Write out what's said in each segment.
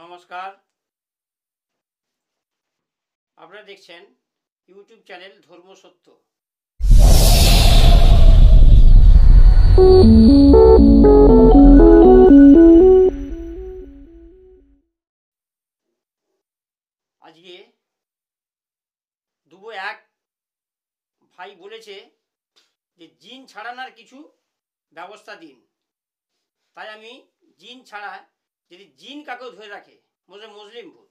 নমস্কার, আপনারা দেখছেন ইউটিউব চ্যানেল ধর্ম সত্য। আজকে দুবো এক ভাই বলেছে যে জিন ছাড়ানোর কিছু ব্যবস্থা দিন। তাই আমি জিন ছাড়া, যদি জিন কাকেও ধরে রাখে, মুসলিম ভূত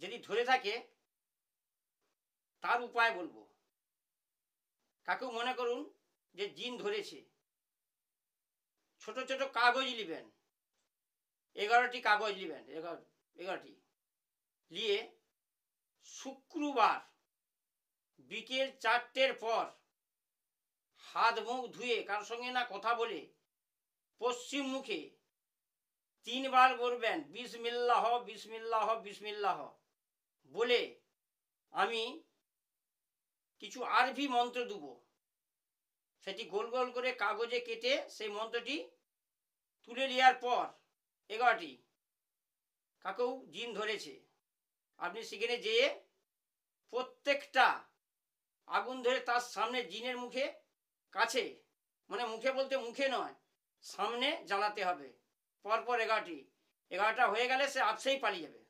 যদি ধরে থাকে তার উপায় বলবো। কাকেও মনে করুন যে জিন ধরেছে, ছোট ছোট কাগজ নেবেন, 11টি কাগজ নেবেন, 11টি নিয়ে শুক্রবার বিকেল 4টের পর হাত মুখ ধুয়ে, কার সঙ্গে না কথা বলে, পশ্চিম মুখে 3 বার বলবেন বিসমিল্লাহ বিসমিল্লাহ বিসমিল্লাহ বলে আমি কিছু আরবি মন্ত্র দেব। সেটি গোল গোল করে কাগজে কেটে সেই মন্ত্রটি তুলে নেওয়ার পর 11টি কাকেও জিন ধরেছে, আপনি সেখানে যেয়ে প্রত্যেকটা আগুন ধরে তার সামনে জিনের মুখে কাছে, মানে মুখে বলতে মুখে নয়, সামনে জ্বালাতে হবে। পরপর 11টা হয়ে গেলে সে আপসেই পালিয়ে যাবে।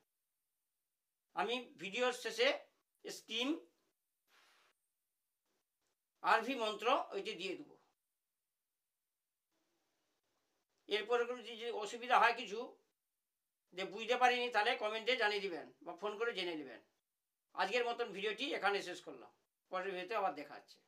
আমি ভিডিওর শেষে স্ক্রিন আরবি মন্ত্র ওইটি দিয়ে দেবো। এরপরে যদি অসুবিধা হয় কিছু, যে বুঝতে পারিনি, তাহলে কমেন্টে জানিয়ে দিবেন বা ফোন করে জেনে নেবেন। আজকের মতন ভিডিওটি এখানে শেষ করলাম, পরের ভিডিওতে আবার দেখা হচ্ছে।